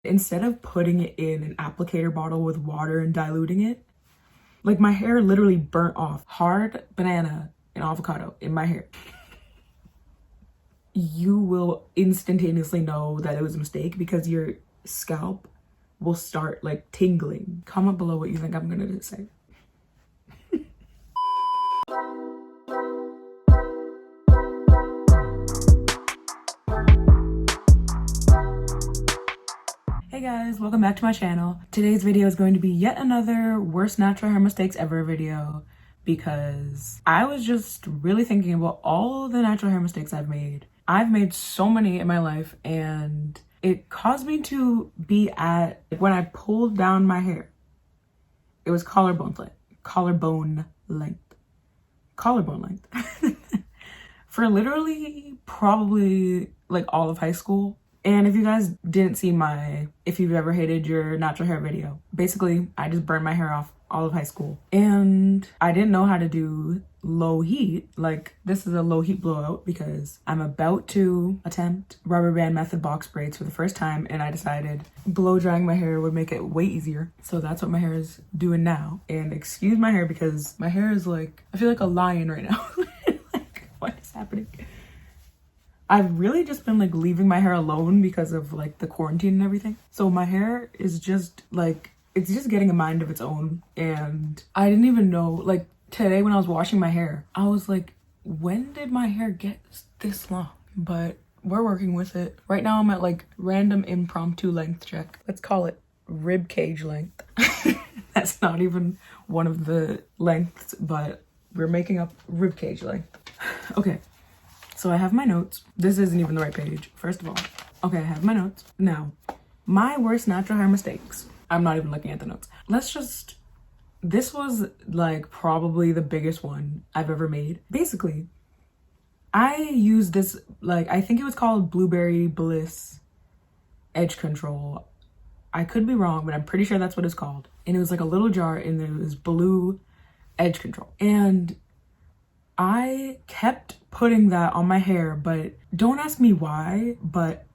Instead of putting it in an applicator bottle with water and diluting it, like my hair literally burnt off. Hard banana and avocado in my hair. You will instantaneously know that it was a mistake because your scalp will start like tingling. Comment below what you think I'm gonna say. Hey guys, welcome back to my channel. Today's video is going to be yet another worst natural hair mistakes ever video because I was just really thinking about all the natural hair mistakes I've made. I've made so many in my life and it caused me to be at, when I pulled down my hair, it was collarbone length for literally probably like all of high school. And if you guys didn't see my if you've ever hated your natural hair video, basically I just burned my hair off all of high school and I didn't know how to do low heat. Like, this is a low heat blowout because I'm about to attempt rubber band method box braids for the first time and I decided blow drying my hair would make it way easier. So that's what my hair is doing now. And excuse my hair because my hair is like, I feel like a lion right now. Like, what is happening? I've really just been like leaving my hair alone because of like the quarantine and everything. So my hair is just like, it's just getting a mind of its own. And I didn't even know, like today when I was washing my hair, I was like, when did my hair get this long? But we're working with it. Right now I'm at like random impromptu length check. Let's call it rib cage length. That's not even one of the lengths, but we're making up rib cage length. Okay. So I have my notes. This isn't even the right page, first of all. Okay, I have my notes. Now, my worst natural hair mistakes. I'm not even looking at the notes. This was like probably the biggest one I've ever made. Basically, I used this, like, I think it was called Blueberry Bliss Edge Control. I could be wrong, but I'm pretty sure that's what it's called. And it was like a little jar and there was blue edge control. And I kept putting that on my hair, but don't ask me why, but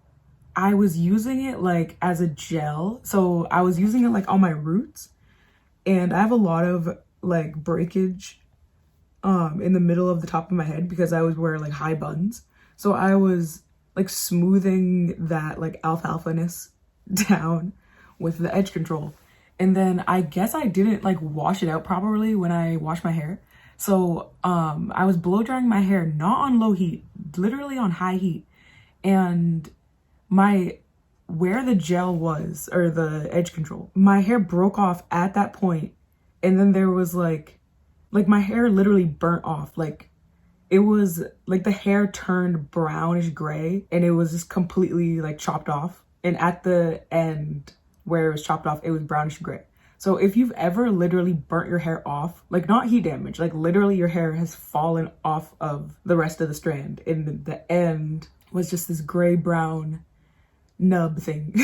I was using it like as a gel. So I was using it like on my roots and I have a lot of like breakage in the middle of the top of my head because I was wearing like high buns. So I was like smoothing that like alfalfa-ness down with the edge control. And then I guess I didn't like wash it out properly when I washed my hair. So I was blow drying my hair, not on low heat, literally on high heat. And where the gel was, or the edge control, my hair broke off at that point. And then there was like my hair literally burnt off. Like, it was like the hair turned brownish gray and it was just completely like chopped off. And at the end where it was chopped off, it was brownish gray. So if you've ever literally burnt your hair off, like not heat damage, like literally your hair has fallen off of the rest of the strand and the end was just this gray brown nub thing.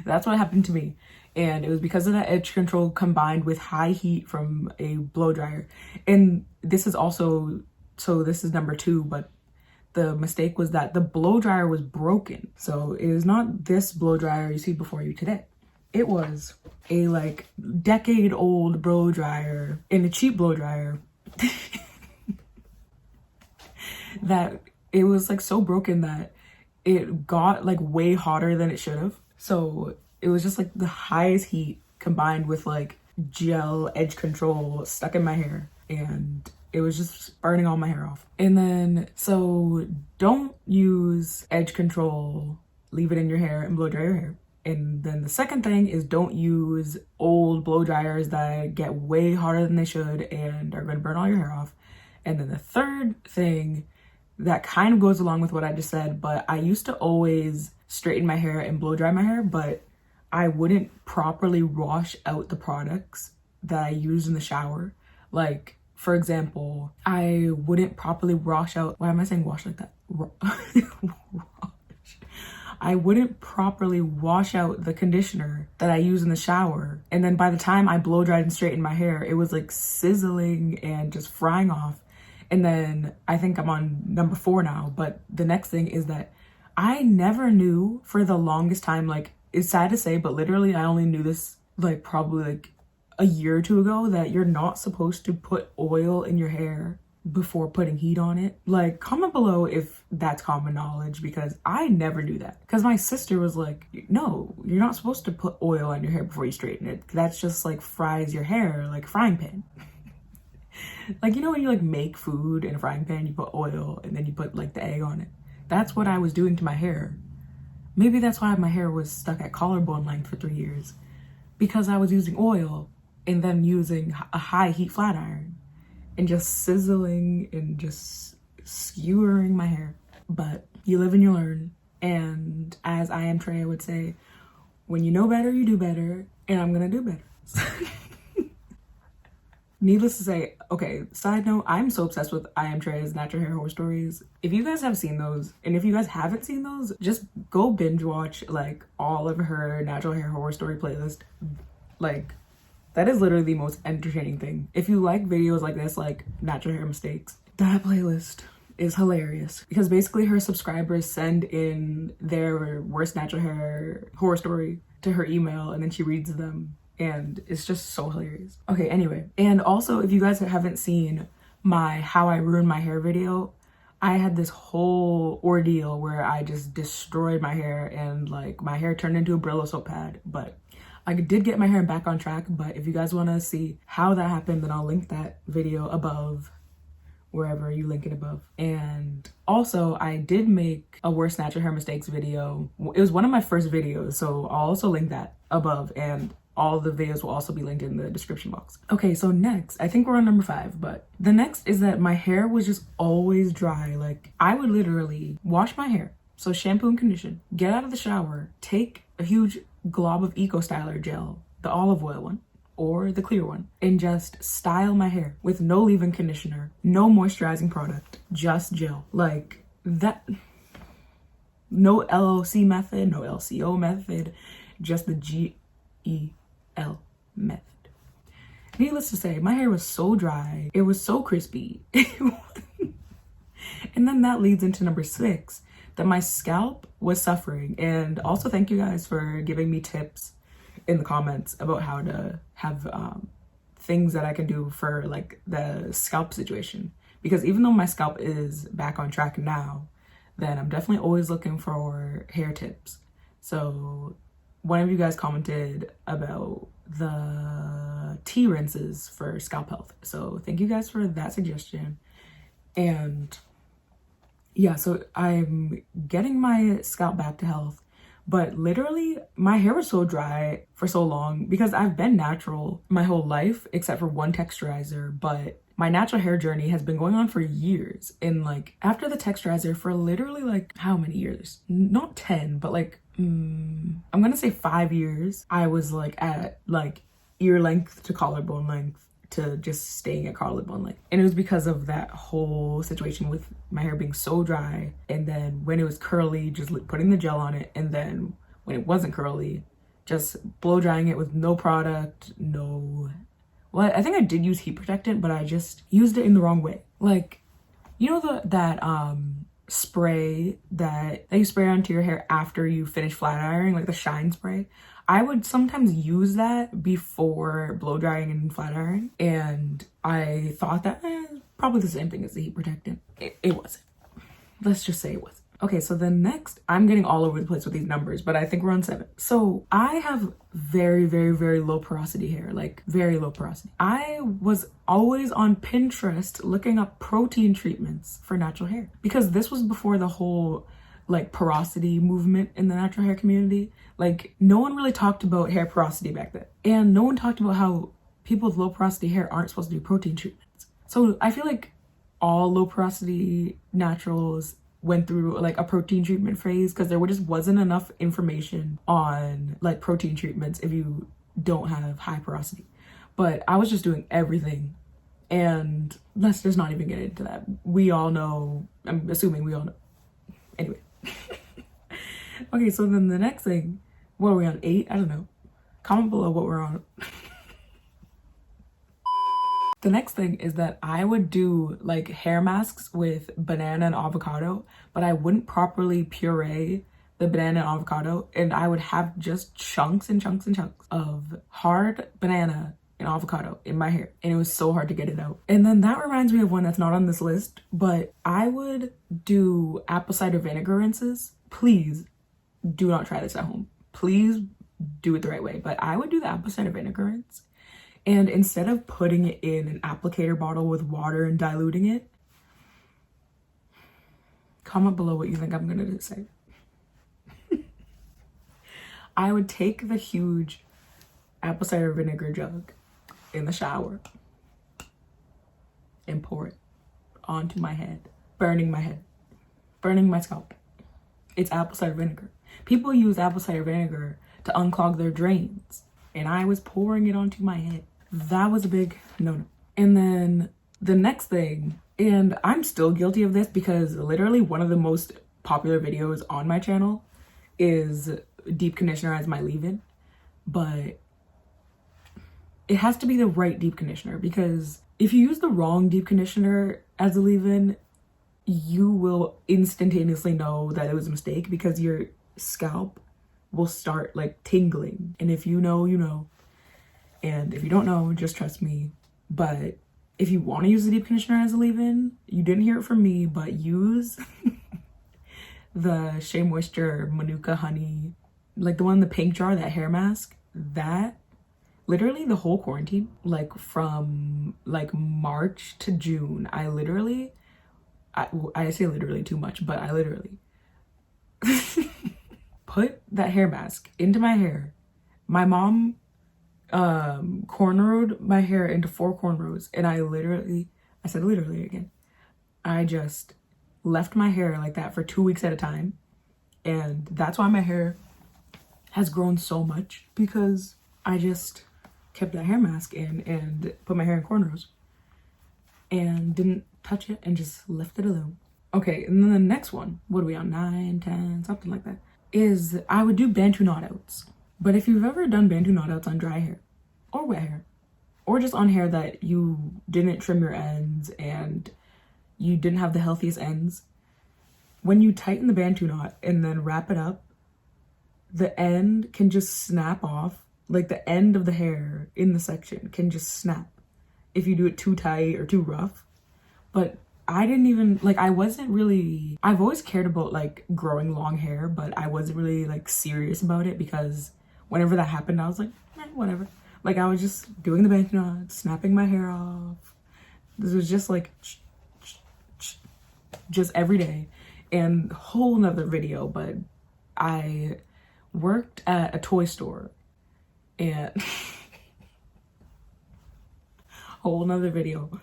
That's what happened to me. And it was because of that edge control combined with high heat from a blow dryer. And this is also, so this is number 2, but the mistake was that the blow dryer was broken. So it is not this blow dryer you see before you today. It was a like decade old blow dryer and a cheap blow dryer that it was like so broken that it got like way hotter than it should have. So it was just like the highest heat combined with like gel edge control stuck in my hair and it was just burning all my hair off. And then, so don't use edge control, leave it in your hair and blow dry your hair. And then the second thing is don't use old blow dryers that get way hotter than they should and are going to burn all your hair off. And then the third thing that kind of goes along with what I just said, but I used to always straighten my hair and blow dry my hair, but I wouldn't properly wash out the products that I used in the shower. Like, for example, I wouldn't properly wash out, why am I saying wash like that? I wouldn't properly wash out the conditioner that I use in the shower. And then by the time I blow dried and straightened my hair, it was like sizzling and just frying off. And then I think I'm on number 4 now. But the next thing is that I never knew for the longest time, like it's sad to say, but literally I only knew this like probably like a year or two ago, that you're not supposed to put oil in your hair before putting heat on it. Like, comment below if that's common knowledge, because I never knew that. Because my sister was like, no, you're not supposed to put oil on your hair before you straighten it. That's just like fries your hair like a frying pan. Like, you know when you like make food in a frying pan, you put oil and then you put like the egg on it. That's what I was doing to my hair. Maybe that's why my hair was stuck at collarbone length for 3 years, because I was using oil and then using a high heat flat iron and just sizzling and just skewering my hair. But you live and you learn. And as I am Trey would say, when you know better, you do better, and I'm gonna do better. Needless to say, okay, side note, I'm so obsessed with I Am Trey's natural hair horror stories. If you guys have seen those, and if you guys haven't seen those, just go binge watch like all of her natural hair horror story playlist. Like, that is literally the most entertaining thing. If you like videos like this, like natural hair mistakes, that playlist is hilarious, because basically her subscribers send in their worst natural hair horror story to her email, and then she reads them, and it's just so hilarious. Okay, anyway, and also if you guys haven't seen my How I Ruined My Hair video, I had this whole ordeal where I just destroyed my hair, and like my hair turned into a Brillo soap pad. But I did get my hair back on track. But if you guys want to see how that happened, then I'll link that video above, wherever you link it above. And also I did make a worst natural hair mistakes video. It was one of my first videos, so I'll also link that above, and all the videos will also be linked in the description box. Okay, so next, I think we're on number 5, but the next is that my hair was just always dry. Like, I would literally wash my hair, so shampoo and condition, get out of the shower, take a huge glob of Eco Styler gel, the olive oil one or the clear one, and just style my hair with no leave-in conditioner, no moisturizing product, just gel. Like that, no LLC method, no LCO method, just the GEL method. Needless to say, my hair was so dry, it was so crispy. And then that leads into number 6, that my scalp was suffering. And also thank you guys for giving me tips in the comments about how to have things that I can do for like the scalp situation. Because even though my scalp is back on track now, then I'm definitely always looking for hair tips. So one of you guys commented about the tea rinses for scalp health. So thank you guys for that suggestion. And yeah, so I'm getting my scalp back to health, but literally my hair was so dry for so long because I've been natural my whole life except for one texturizer, but my natural hair journey has been going on for years. And like after the texturizer for literally like how many years? Not 10, but like I'm gonna say 5 years. I was like at like ear length to collarbone length to just staying at collarbone length. And it was because of that whole situation with my hair being so dry. And then when it was curly, just putting the gel on it. And then when it wasn't curly, just blow drying it with no product, no... Well, I think I did use heat protectant, but I just used it in the wrong way. Like, you know that spray that you spray onto your hair after you finish flat ironing, like the shine spray? I would sometimes use that before blow drying and flat ironing, and I thought that probably the same thing as the heat protectant. It wasn't. Let's just say it wasn't. Okay, so then next, I'm getting all over the place with these numbers, but I think we're on 7. So I have very, very, very low porosity hair, like very low porosity. I was always on Pinterest looking up protein treatments for natural hair, because this was before the whole like porosity movement in the natural hair community. Like no one really talked about hair porosity back then. And no one talked about how people with low porosity hair aren't supposed to do protein treatments. So I feel like all low porosity naturals went through like a protein treatment phase, because there just wasn't enough information on like protein treatments if you don't have high porosity. But I was just doing everything, and let's just not even get into that. We all know, I'm assuming we all know. Anyway. Okay, so then the next thing, what are we on, 8? I don't know. Comment below what we're on. The next thing is that I would do like hair masks with banana and avocado, but I wouldn't properly puree the banana and avocado, and I would have just chunks and chunks and chunks of hard banana and avocado in my hair, and it was so hard to get it out. And then that reminds me of one that's not on this list, but I would do apple cider vinegar rinses. Please do not try this at home. Please do it the right way. But I would do the apple cider vinegar rinse, and instead of putting it in an applicator bottle with water and diluting it, comment below what you think I'm gonna say. I would take the huge apple cider vinegar jug in the shower and pour it onto my head, burning my head, burning my scalp. It's apple cider vinegar. People use apple cider vinegar to unclog their drains, and I was pouring it onto my head. That was a big no-no. And then the next thing, and I'm still guilty of this because literally one of the most popular videos on my channel is deep conditioner as my leave-in, but it has to be the right deep conditioner, because if you use the wrong deep conditioner as a leave-in, you will instantaneously know that it was a mistake, because your scalp will start like tingling. And if you know, you know. And if you don't know, just trust me. But if you want to use the deep conditioner as a leave-in, you didn't hear it from me, but use the Shea Moisture Manuka Honey, like the one in the pink jar, that hair mask. That literally the whole quarantine, like from like March to June, I say literally too much, but I literally put that hair mask into my hair. My mom cornrowed my hair into 4 cornrows, and I said literally again, I just left my hair like that for 2 weeks at a time. And that's why my hair has grown so much, because I just kept that hair mask in and put my hair in cornrows and didn't touch it and just left it alone. Okay, and then the next one, what are we on, 9, 10, something like that, is I would do Bantu knot outs. But if you've ever done Bantu knot outs on dry hair or wet hair, or just on hair that you didn't trim your ends and you didn't have the healthiest ends, when you tighten the Bantu knot and then wrap it up, the end can just snap off. Like the end of the hair in the section can just snap if you do it too tight or too rough. But I didn't even, like, I've always cared about like growing long hair, but I wasn't really like serious about it, because whenever that happened, I was like, whatever. Like I was just doing the Bantu knot, snapping my hair off. This was just like, just every day. And whole nother video, but I worked at a toy store, and whole nother video.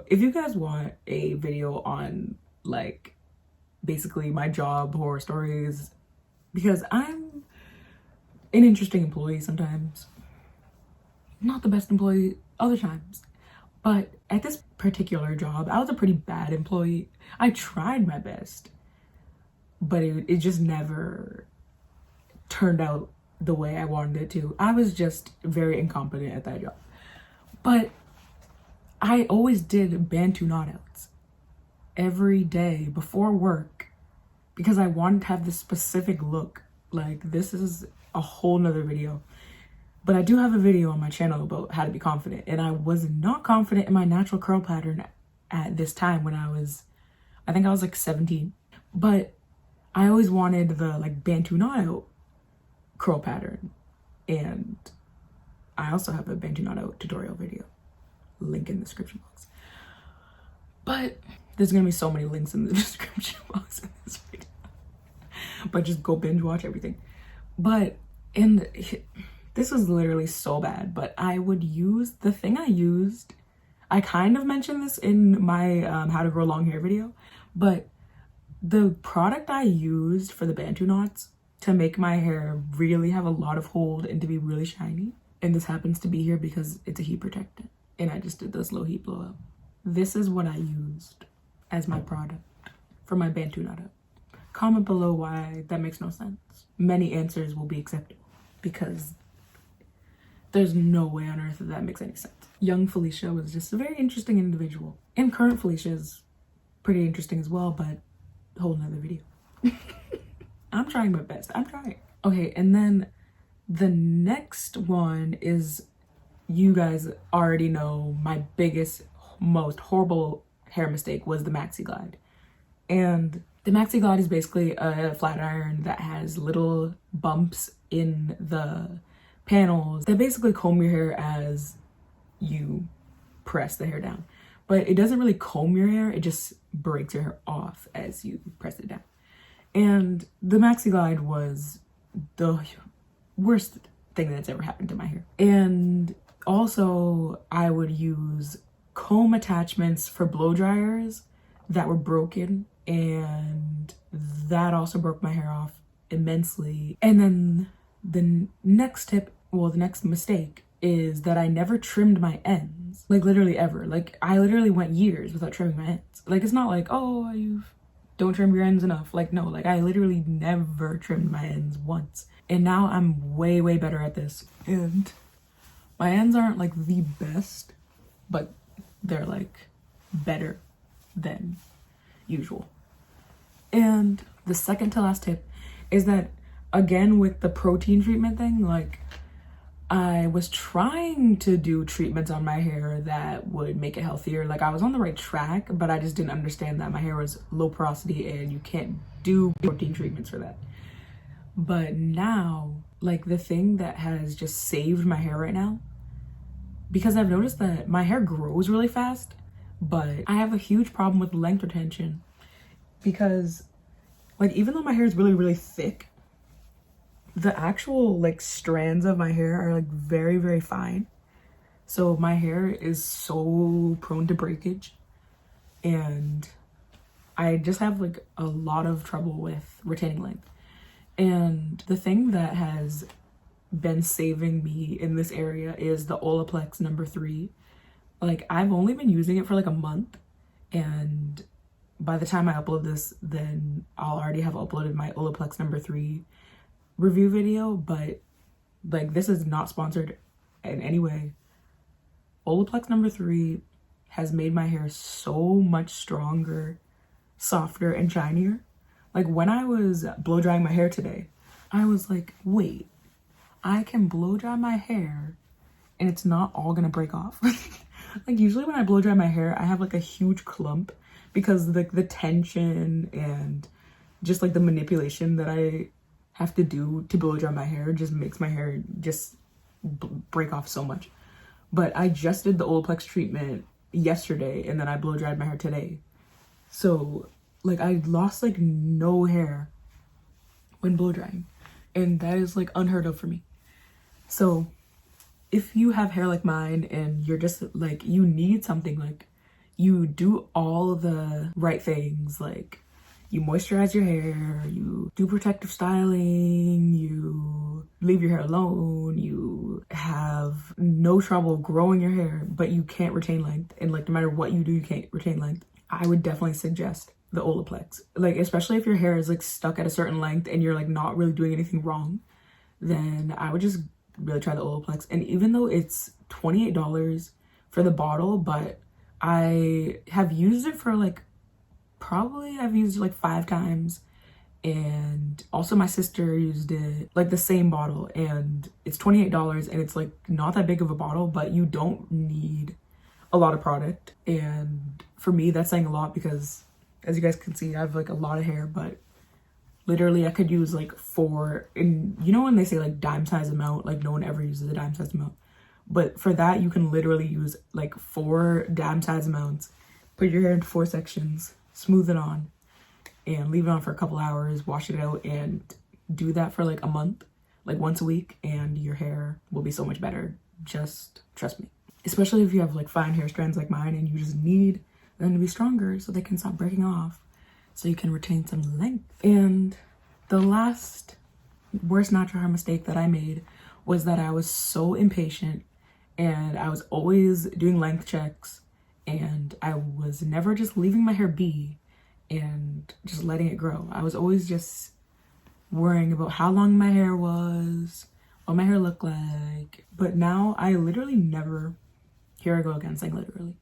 If you guys want a video on like basically my job, horror stories, because I'm an interesting employee sometimes, not the best employee other times, but at this particular job I was a pretty bad employee. I tried my best, but it just never turned out the way I wanted it to. I was just very incompetent at that job. But I always did Bantu knot outs every day before work, because I wanted to have this specific look. Like, this is a whole nother video. But I do have a video on my channel about how to be confident, and I was not confident in my natural curl pattern at this time when I think I was like 17. But I always wanted the like Bantu knot out curl pattern, and I also have a Bantu knot out tutorial video, link in the description box. But there's gonna be so many links in the description box in this video, but just go binge watch everything. But this was literally so bad, but I would use the thing I used. I kind of mentioned this in my how to grow long hair video, but the product I used for the Bantu knots to make my hair really have a lot of hold and to be really shiny, and this happens to be here because it's a heat protectant, and I just did this low heat blow up. This is what I used as my product for my Bantu knot out. Comment below why that makes no sense. Many answers will be acceptable, because there's no way on earth that makes any sense. Young Felicia was just a very interesting individual, and current Felicia is pretty interesting as well, but a whole nother video. I'm trying my best. I'm trying. Okay, and then the next one is, you guys already know my biggest, most horrible hair mistake was the Maxi Glide. And the Maxi Glide is basically a flat iron that has little bumps in the panels that basically comb your hair as you press the hair down. But it doesn't really comb your hair, it just breaks your hair off as you press it down. And the Maxi Glide was the worst thing that's ever happened to my hair. And also, I would use comb attachments for blow dryers that were broken, and that also broke my hair off immensely. And then the next tip, well, the next mistake is that I never trimmed my ends. Like literally ever. Like I literally went years without trimming my ends. Like it's not like, oh, you don't trim your ends enough. Like no, like I literally never trimmed my ends once. And now I'm way, way better at this. And my ends aren't like the best, but they're like better than usual. And the second to last tip is that, again, with the protein treatment thing, like I was trying to do treatments on my hair that would make it healthier. Like I was on the right track, but I just didn't understand that my hair was low porosity and you can't do protein treatments for that. But now, like the thing that has just saved my hair right now, because I've noticed that my hair grows really fast, but I have a huge problem with length retention, because like even though my hair is really, really thick, the actual like strands of my hair are like very, very fine. So my hair is so prone to breakage, and I just have like a lot of trouble with retaining length. And the thing that has been saving me in this area is the Olaplex number 3. Like I've only been using it for like a month, and by the time I upload this, then I'll already have uploaded my Olaplex number 3 review video. But like this is not sponsored in any way. Olaplex number 3 has made my hair so much stronger, softer, and shinier. Like when I was blow drying my hair today, I was like, wait, I can blow dry my hair and it's not all gonna break off. Like usually when I blow dry my hair, I have like a huge clump because like the tension and just like the manipulation that I have to do to blow dry my hair just makes my hair just break off so much. But I just did the Olaplex treatment yesterday and then I blow dried my hair today. So like I lost like no hair when blow drying, and that is like unheard of for me. So if you have hair like mine and you're just like, you need something, like you do all the right things, like you moisturize your hair, you do protective styling, you leave your hair alone, you have no trouble growing your hair, but you can't retain length, and like no matter what you do, you can't retain length, I would definitely suggest the Olaplex. Like especially if your hair is like stuck at a certain length and you're like not really doing anything wrong, then I would just really try the Olaplex. And even though it's $28 for the bottle, but I have used it for like, probably I've used it like 5 times, and also my sister used it, like the same bottle, and it's $28 and it's like not that big of a bottle, but you don't need a lot of product. And for me that's saying a lot, because as you guys can see, I have like a lot of hair, but literally I could use like 4, and you know when they say like dime size amount, like no one ever uses a dime size amount, but for that you can literally use like 4 dime size amounts, put your hair into 4 sections, smooth it on, and leave it on for a couple hours, wash it out, and do that for like a month, like once a week, and your hair will be so much better. Just trust me. Especially if you have like fine hair strands like mine and you just need them to be stronger so they can stop breaking off, so you can retain some length. And the last worst natural hair mistake that I made was that I was so impatient, and I was always doing length checks, and I was never just leaving my hair be and just letting it grow. I was always just worrying about how long my hair was, what my hair looked like. But now I literally never, here I go again saying literally,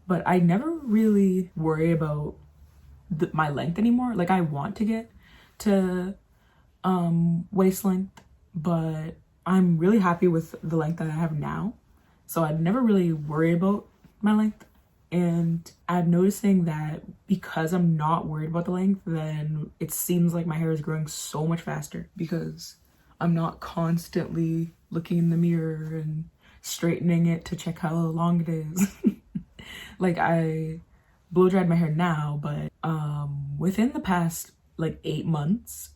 but I never really worry about my length anymore. Like I want to get to waist length, but I'm really happy with the length that I have now. So I'd never really worry about my length. And I'm noticing that because I'm not worried about the length, then it seems like my hair is growing so much faster because I'm not constantly looking in the mirror and straightening it to check how long it is. Like, I blow dried my hair now, but within the past like 8 months,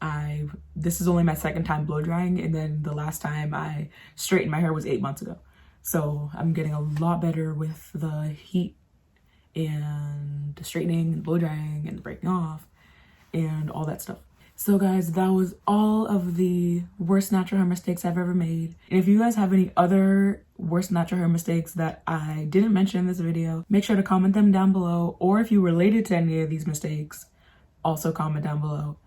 this is only my second time blow drying, and then the last time I straightened my hair was 8 months ago. So I'm getting a lot better with the heat and the straightening and blow drying and breaking off and all that stuff. So guys, that was all of the worst natural hair mistakes I've ever made. And if you guys have any other worst natural hair mistakes that I didn't mention in this video, make sure to comment them down below. Or if you related to any of these mistakes, also comment down below.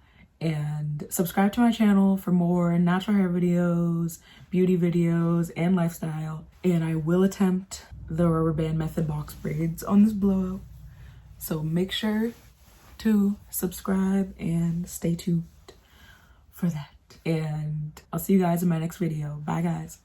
And subscribe to my channel for more natural hair videos, beauty videos, and lifestyle. And I will attempt the rubber band method box braids on this blowout. So make sure to subscribe and stay tuned for that. And I'll see you guys in my next video. Bye guys.